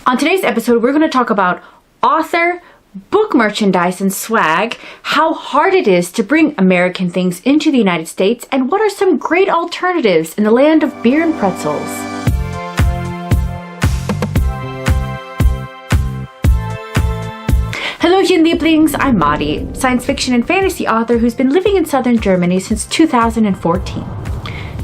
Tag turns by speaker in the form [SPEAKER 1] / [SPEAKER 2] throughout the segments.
[SPEAKER 1] On today's episode, we're going to talk about author, book merchandise, and swag, how hard it is to bring American things into the United States, and what are some great alternatives in the land of beer and pretzels. Hello, Lieblings! I'm Madi, science fiction and fantasy author who's been living in southern Germany since 2014.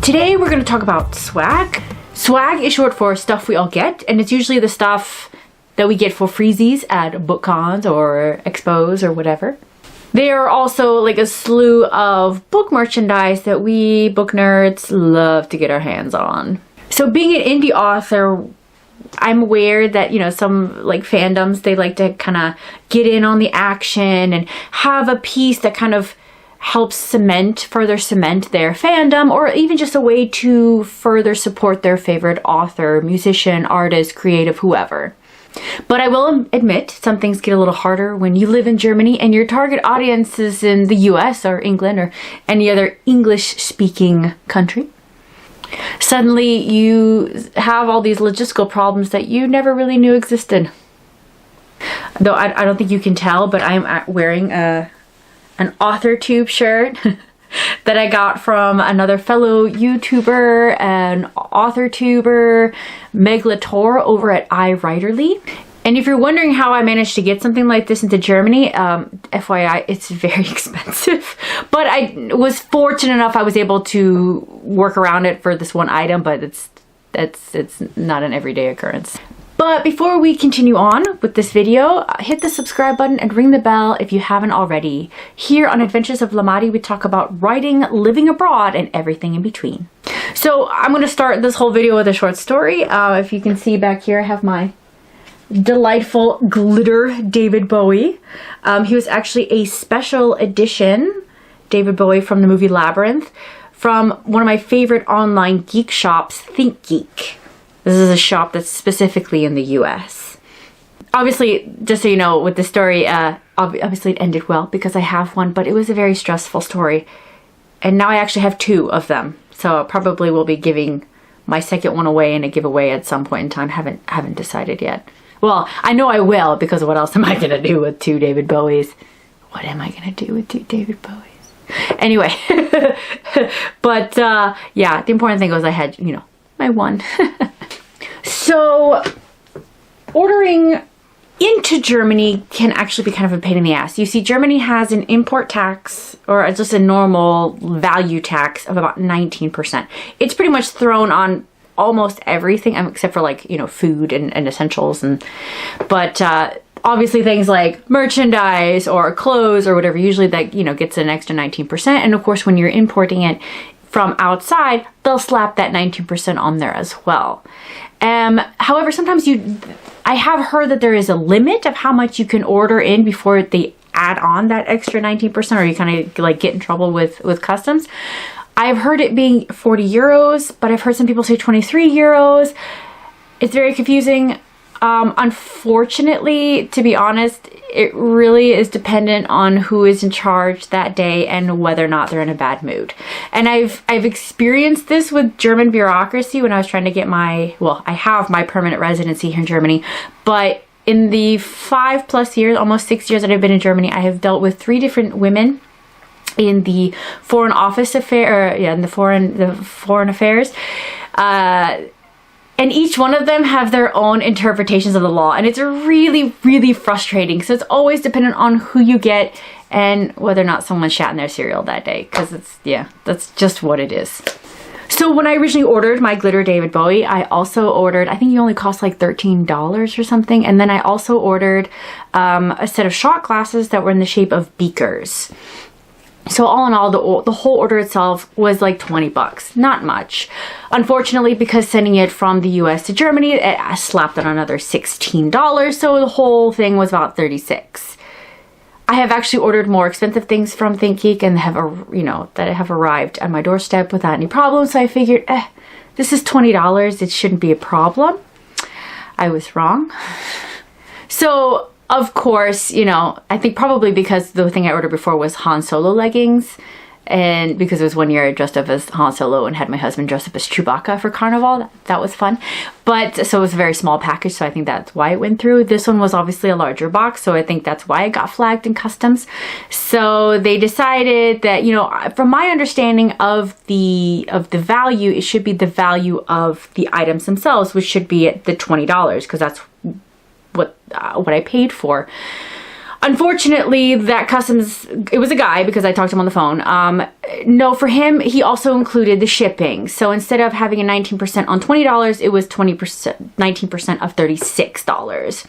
[SPEAKER 1] Today, we're going to talk about swag. Swag is short for stuff we all get, and it's usually the stuff that we get for freezies at book cons or expos or whatever. There are also like a slew of book merchandise that we book nerds love to get our hands on. So being an indie author, I'm aware that, you know, some like fandoms, they like to kind of get in on the action and have a piece that kind of helps further cement their fandom, or even just a way to further support their favorite author, musician, artist, creative, whoever. But I will admit, some things get a little harder when you live in Germany and your target audience is in the US or England or any other English-speaking country. Suddenly you have all these logistical problems that you never really knew existed. Though I don't think you can tell, but I'm wearing an AuthorTube shirt that I got from another fellow YouTuber and AuthorTuber, Meg Latour, over at iWriterly. And if you're wondering how I managed to get something like this into Germany, FYI, it's very expensive. But I was fortunate enough I was able to work around it for this one item, but it's not an everyday occurrence. But before we continue on with this video, hit the subscribe button and ring the bell if you haven't already. Here on Adventures of Lamadi, we talk about writing, living abroad, and everything in between. So I'm going to start this whole video with a short story. If you can see back here, I have my delightful glitter David Bowie. He was actually a special edition David Bowie from the movie Labyrinth from one of my favorite online geek shops, ThinkGeek. This is a shop that's specifically in the US. Obviously, just so you know, with the story, obviously it ended well because I have one, but it was a very stressful story. And now I actually have two of them. So I probably will be giving my second one away in a giveaway at some point in time. Haven't decided yet. Well, I know I will, because what else am I going to do with two David Bowies? What am I going to do with two David Bowies? Anyway, but yeah, the important thing was I had, you know, my one. So ordering into Germany can actually be kind of a pain in the ass. You see, Germany has an import tax, or just a normal value tax, of about 19%. It's pretty much thrown on almost everything, except for, like, you know, food and essentials. But obviously things like merchandise or clothes or whatever, usually that, you know, gets an extra 19%. And of course, when you're importing it from outside, they'll slap that 19% on there as well. However, sometimes I have heard that there is a limit of how much you can order in before they add on that extra 19%, or you kind of like get in trouble with customs. I've heard it being 40 euros, but I've heard some people say 23 euros. It's very confusing. Unfortunately, to be honest, it really is dependent on who is in charge that day and whether or not they're in a bad mood. And I've experienced this with German bureaucracy when I was trying to get I have my permanent residency here in Germany, but in the 5+ years, almost 6 years that I've been in Germany, I have dealt with 3 different women in the foreign office affair, in the foreign affairs. And each one of them have their own interpretations of the law. And it's really, really frustrating. So it's always dependent on who you get and whether or not someone shat in their cereal that day. Because that's just what it is. So when I originally ordered my glitter David Bowie, I also ordered, I think he only cost like $13 or something. And then I also ordered a set of shot glasses that were in the shape of beakers. So all in all, the whole order itself was like 20 bucks. Not much. Unfortunately, because sending it from the US to Germany, I slapped it on another $16. So the whole thing was about 36. I have actually ordered more expensive things from ThinkGeek and that have arrived on my doorstep without any problems. So I figured, this is $20. It shouldn't be a problem. I was wrong. So of course, you know, I think probably because the thing I ordered before was Han Solo leggings, And because it was one year I dressed up as Han Solo and had my husband dress up as Chewbacca for Carnival. That was fun. But so it was a very small package, so I think that's why it went through. This one was obviously a larger box, so I think that's why it got flagged in customs. So they decided that, you know, from my understanding of the value, it should be the value of the items themselves, which should be at the $20, because that's what I paid for. Unfortunately, that customs, it was a guy because I talked to him on the phone. No, for him, he also included the shipping. So instead of having a 19% on $20, it was 19% of $36.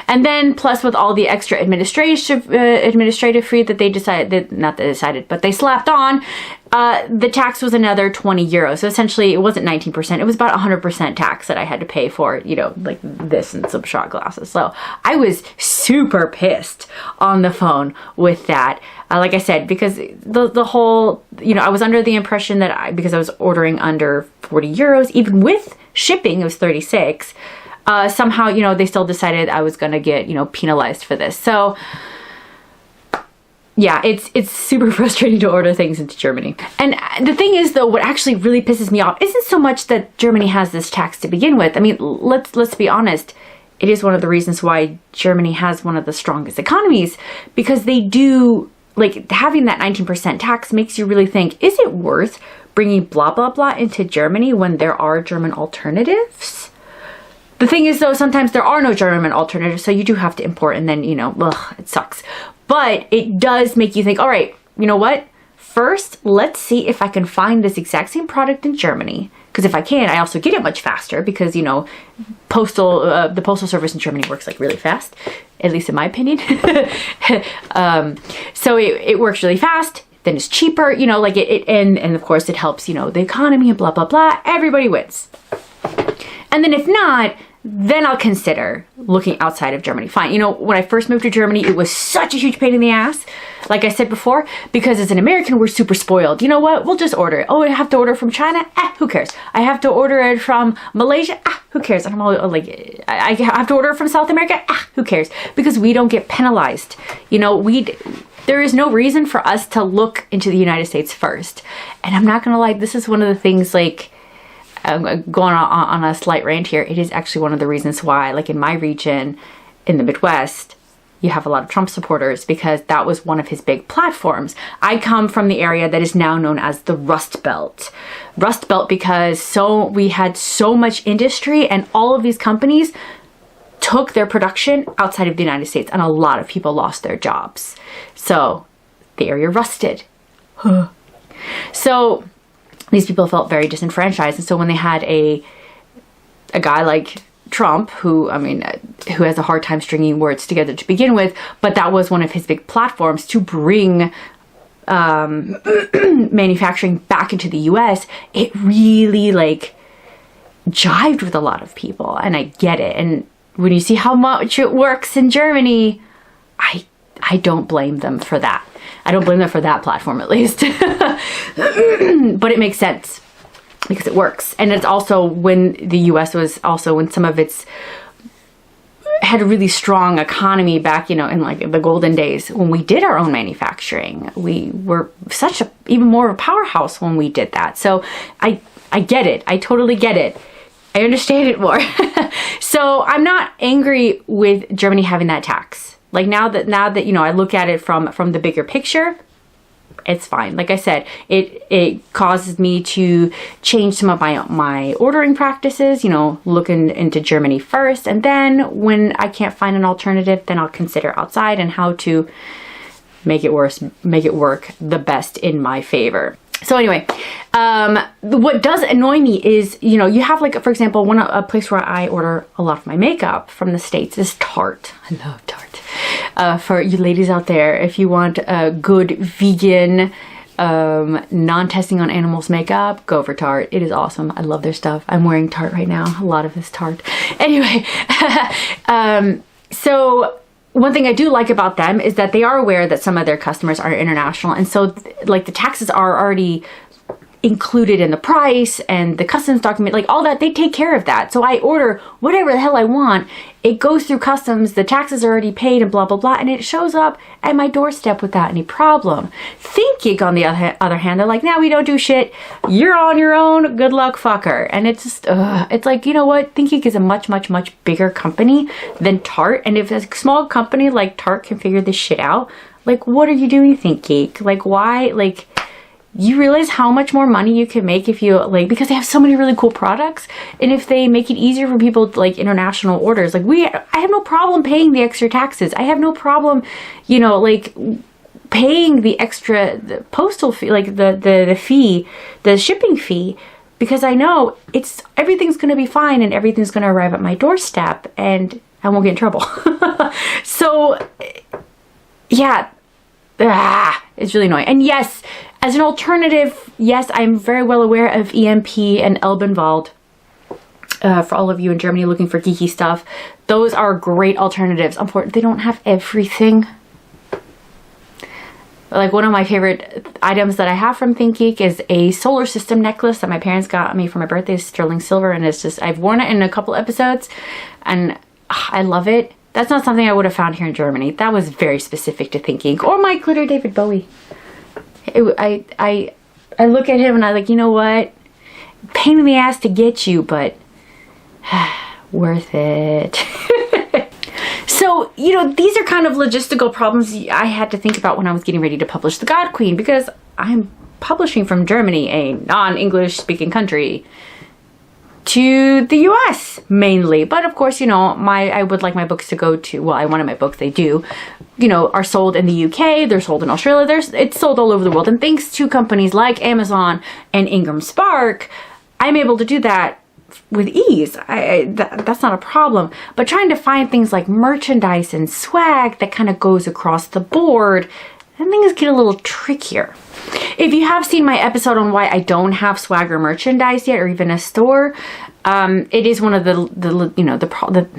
[SPEAKER 1] And then plus with all the extra administrative fee that they decided, but they slapped on, the tax was another 20 euros. So essentially it wasn't 19%. It was about 100% tax that I had to pay for, you know, like this and some shot glasses. So I was super pissed on the phone with that. Like I said, because the whole, you know, I was under the impression that because I was ordering under 40 euros, even with shipping, it was 36. Somehow, you know, they still decided I was going to get, you know, penalized for this. So yeah, it's super frustrating to order things into Germany. And the thing is, though, what actually really pisses me off isn't so much that Germany has this tax to begin with. I mean, let's be honest. It is one of the reasons why Germany has one of the strongest economies, because they do, like, having that 19% tax makes you really think, is it worth bringing blah, blah, blah into Germany when there are German alternatives? The thing is, though, sometimes there are no German alternatives, so you do have to import, and then, you know, ugh, it sucks. But it does make you think, all right, you know what? First, let's see if I can find this exact same product in Germany. Because if I can, I also get it much faster because, you know, the postal service in Germany works like really fast, at least in my opinion. So it works really fast. Then it's cheaper, you know, like and of course it helps, you know, the economy and blah, blah, blah. Everybody wins. And then if not, then I'll consider looking outside of Germany. Fine. You know, when I first moved to Germany, it was such a huge pain in the ass, like I said before, because as an American, we're super spoiled. You know what? We'll just order it. Oh, I have to order from China? Who cares? I have to order it from Malaysia? Who cares? I'm all like, I have to order it from South America? Who cares? Because we don't get penalized. You know, there is no reason for us to look into the United States first. And I'm not going to lie, this is one of the things, like, I'm going on a slight rant here. It is actually one of the reasons why, like in my region, in the Midwest, you have a lot of Trump supporters, because that was one of his big platforms. I come from the area that is now known as the Rust Belt. Rust Belt because we had so much industry, and all of these companies took their production outside of the United States, and a lot of people lost their jobs. So the area rusted. So these people felt very disenfranchised. And so when they had a guy like Trump, who has a hard time stringing words together to begin with, but that was one of his big platforms to bring manufacturing back into the US, it really, like, jived with a lot of people. And I get it. And when you see how much it works in Germany, I don't blame them for that. I don't blame them for that platform, at least. But it makes sense because it works. And it's also when the US was also, when some of its had a really strong economy back, you know, in like the golden days when we did our own manufacturing. We were even more of a powerhouse when we did that. So I get it. I totally get it. I understand it more. So I'm not angry with Germany having that tax. Like now that you know, I look at it from the bigger picture, it's fine. Like I said, it causes me to change some of my ordering practices, you know, looking into Germany first, and then when I can't find an alternative, then I'll consider outside and how to make it work the best in my favor. So anyway, what does annoy me is, you know, you have, like, for example, a place where I order a lot of my makeup from the States is Tarte. I love Tarte. For you ladies out there, if you want a good vegan, non-testing on animals makeup, go for Tarte. It is awesome. I love their stuff. I'm wearing Tarte right now. A lot of this Tarte. Anyway, so one thing I do like about them is that they are aware that some of their customers are international. And so, like, the taxes are already included in the price and the customs document, like all that, they take care of that. So I order whatever the hell I want. It goes through customs, the taxes are already paid and blah, blah, blah. And it shows up at my doorstep without any problem. ThinkGeek, on the other hand, they're like, nah, we don't do shit. You're on your own. Good luck, fucker. And it's just, it's like, you know what? ThinkGeek is a much, much, much bigger company than Tarte. And if a small company like Tarte can figure this shit out, like, what are you doing, ThinkGeek? Like, why? Like, you realize how much more money you can make if you, like, because they have so many really cool products, and if they make it easier for people to, like, international orders, like, I have no problem paying the extra taxes. I have no problem, you know, like, paying the extra postal fee, like, the fee, the shipping fee, because I know everything's going to be fine and everything's going to arrive at my doorstep and I won't get in trouble. So, yeah, it's really annoying. And yes, as an alternative, yes, I'm very well aware of EMP and Elbenwald. For all of you in Germany looking for geeky stuff, those are great alternatives. Unfortunately, they don't have everything. Like, one of my favorite items that I have from ThinkGeek is a solar system necklace that my parents got me for my birthday. It's sterling silver, and it's just, I've worn it in a couple episodes, and I love it. That's not something I would have found here in Germany. That was very specific to ThinkGeek. Or my glitter David Bowie. I look at him and I like, you know what? Pain in the ass to get you, but worth it. So, you know, these are kind of logistical problems I had to think about when I was getting ready to publish The God Queen, because I'm publishing from Germany, a non-English speaking country, to the US mainly. But of course, you know, I would like my books to go to, well, I wanted my books, they do, you know, are sold in the UK, they're sold in Australia, it's sold all over the world. And thanks to companies like Amazon and Ingram Spark, I'm able to do that with ease. That's not a problem. But trying to find things like merchandise and swag that kind of goes across the board, then things get a little trickier. If you have seen my episode on why I don't have swag or merchandise yet, or even a store, it is one of the you know,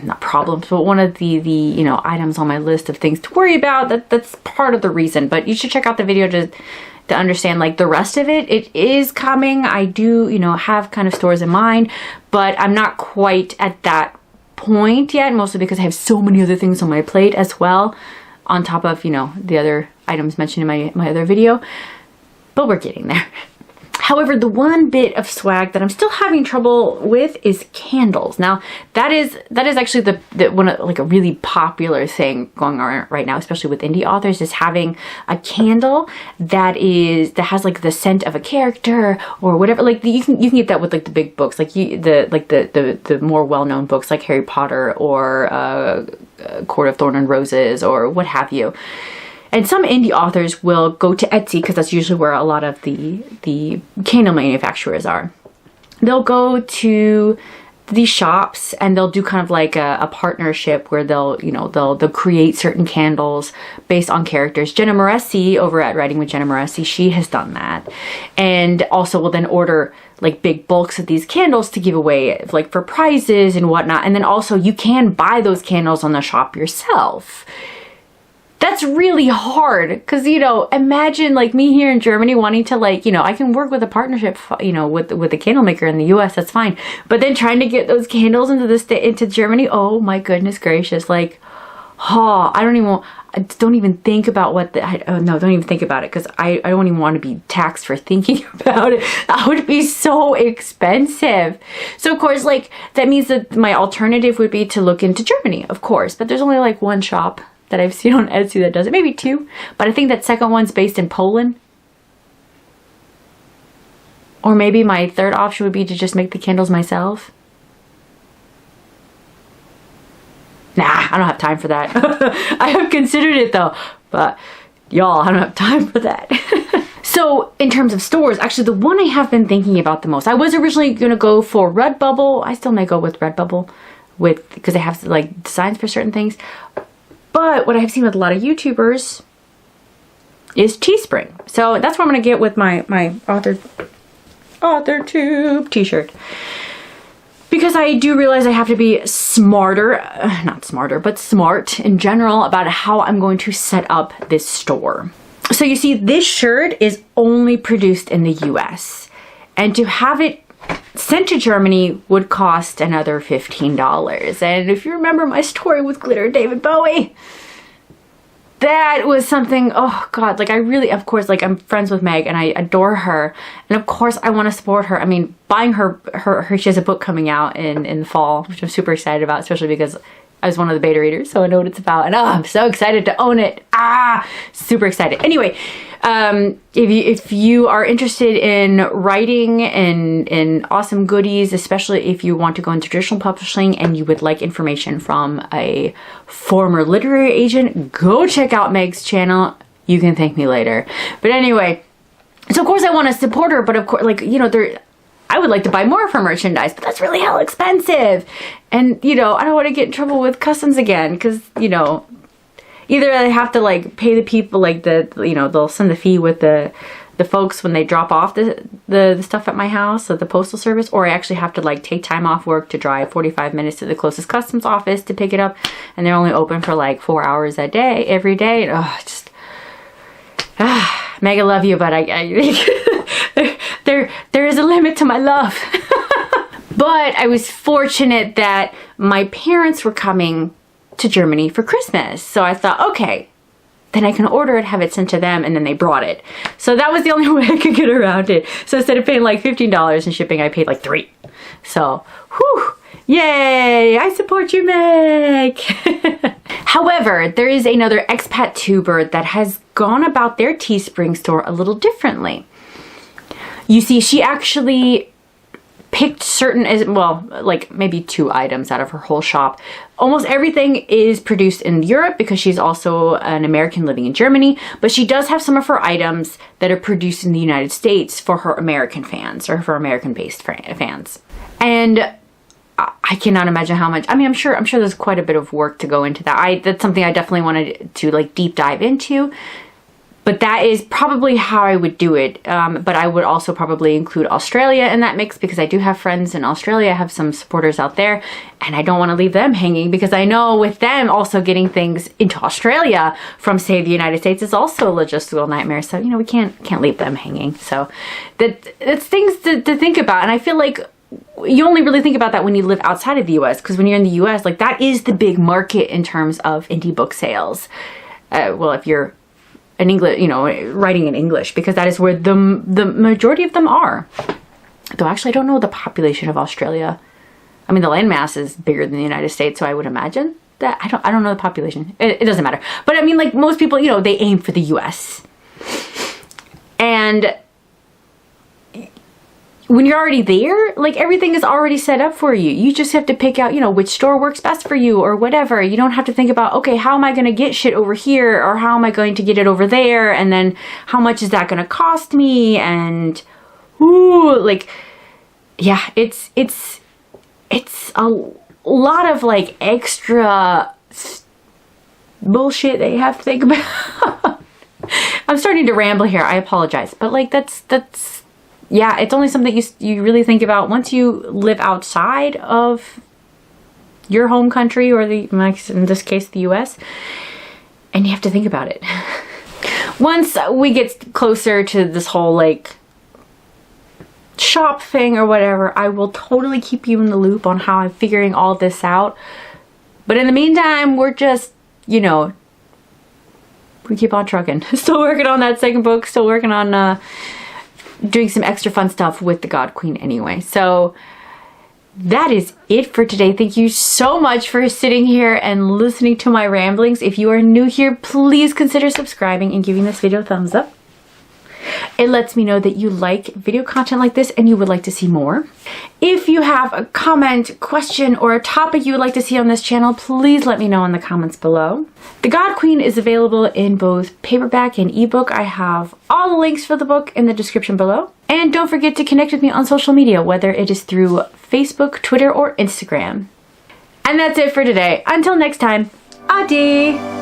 [SPEAKER 1] not problems, but one of the you know, items on my list of things to worry about. That's part of the reason. But you should check out the video to understand, like, the rest of it. It is coming. I do, you know, have kind of stores in mind, but I'm not quite at that point yet, mostly because I have so many other things on my plate as well, on top of, you know, the other items mentioned in my other video. But we're getting there. However, the one bit of swag that I'm still having trouble with is candles. Now, that is actually the one, like, a really popular thing going on right now, especially with indie authors, is having a candle that has like the scent of a character or whatever. Like, you can get that with, like, the big books, like the more well-known books like Harry Potter or Court of Thorn and Roses or what have you. And some indie authors will go to Etsy, because that's usually where a lot of the candle manufacturers are. They'll go to these shops and they'll do kind of like a partnership where they'll create certain candles based on characters. Jenna Moreci over at Writing with Jenna Moreci, she has done that. And also will then order like big bulks of these candles to give away, like, for prizes and whatnot. And then also you can buy those candles on the shop yourself. That's really hard, because, you know, imagine, like, me here in Germany wanting to, like, you know, I can work with a partnership, you know, with the candle maker in the US, that's fine. But then trying to get those candles into Germany, oh my goodness gracious, like, oh, don't even think about don't even think about it, because I don't even want to be taxed for thinking about it. That would be so expensive. So of course, like, that means that my alternative would be to look into Germany, of course, but there's only like one shop that I've seen on Etsy that does it, maybe two, but I think that second one's based in Poland. Or maybe my third option would be to just make the candles myself. Nah, I don't have time for that. I have considered it though, but y'all, I don't have time for that. So in terms of stores, actually the one I have been thinking about the most, I was originally going to go for Redbubble. I still may go with Redbubble because they have, like, designs for certain things. But what I've seen with a lot of YouTubers is Teespring. So that's what I'm going to get with my AuthorTube t-shirt. Because I do realize I have to be smarter, not smarter, but smart in general about how I'm going to set up this store. So you see, this shirt is only produced in the US. And to have it sent to Germany would cost another $15. And if you remember my story with Glitter David Bowie, that was something, oh God, like I really, of course, like I'm friends with Meg and I adore her. And of course I want to support her. I mean, buying her, she has a book coming out in the fall, which I'm super excited about, especially because I was one of the beta readers, so I know what it's about. And oh, I'm so excited to own it. Super excited. Anyway, if you are interested in writing and in awesome goodies, especially if you want to go into traditional publishing and you would like information from a former literary agent, go check out Meg's channel. You can thank me later. But anyway, so of course I want to support her, but of course, like, you know, I would like to buy more of her merchandise, but that's really hell expensive. And, you know, I don't want to get in trouble with customs again because, you know, either I have to like pay the people, like you know, they'll send the fee with the folks when they drop off the stuff at my house, so the postal service, or I actually have to like take time off work to drive 45 minutes to the closest customs office to pick it up. And they're only open for like 4 hours a day, every day. And, oh, just, Meg, I love you, but there is a limit to my love. But I was fortunate that my parents were coming to Germany for Christmas. So I thought, okay, then I can order it, have it sent to them, and then they brought it. So that was the only way I could get around it. So instead of paying like $15 in shipping, I paid like $3. So, whew, yay, I support you, Meg. However, there is another expat tuber that has gone about their Teespring store a little differently. You see, she actually picked certain, well, like maybe 2 items out of her whole shop. Almost everything is produced in Europe because she's also an American living in Germany, but she does have some of her items that are produced in the United States for her American fans, or for American-based fans. And I cannot imagine how much, I mean, I'm sure there's quite a bit of work to go into that. That's something I definitely wanted to like deep dive into. But that is probably how I would do it. But I would also probably include Australia in that mix because I do have friends in Australia. I have some supporters out there and I don't want to leave them hanging because I know with them also getting things into Australia from, say, the United States is also a logistical nightmare. So, you know, we can't leave them hanging. So that's things to think about. And I feel like you only really think about that when you live outside of the US, because when you're in the US, like that is the big market in terms of indie book sales. Well, if you're in English, you know, writing in English, because that is where the majority of them are. Though actually I don't know the population of Australia. I mean, the landmass is bigger than the United States, so I would imagine that I don't know the population. It doesn't matter. But I mean, like most people, you know, they aim for the US. And when you're already there, like everything is already set up for you. You just have to pick out, you know, which store works best for you or whatever. You don't have to think about, okay, how am I going to get shit over here, or how am I going to get it over there, and then how much is that going to cost me? And ooh, like, yeah, it's a lot of like extra bullshit that you have to think about. I'm starting to ramble here. I apologize, but like that's. Yeah, it's only something you really think about once you live outside of your home country, or in this case, the US, and you have to think about it. Once we get closer to this whole like shop thing or whatever, I will totally keep you in the loop on how I'm figuring all this out. But in the meantime, we're just, you know, we keep on trucking. Still working on that second book, still working on doing some extra fun stuff with the God Queen anyway. So that is it for today. Thank you so much for sitting here and listening to my ramblings. If you are new here, please consider subscribing and giving this video a thumbs up. It lets me know that you like video content like this and you would like to see more. If you have a comment, question, or a topic you would like to see on this channel, please let me know in the comments below. The God Queen is available in both paperback and ebook. I have all the links for the book in the description below. And don't forget to connect with me on social media, whether it is through Facebook, Twitter, or Instagram. And that's it for today. Until next time, adi!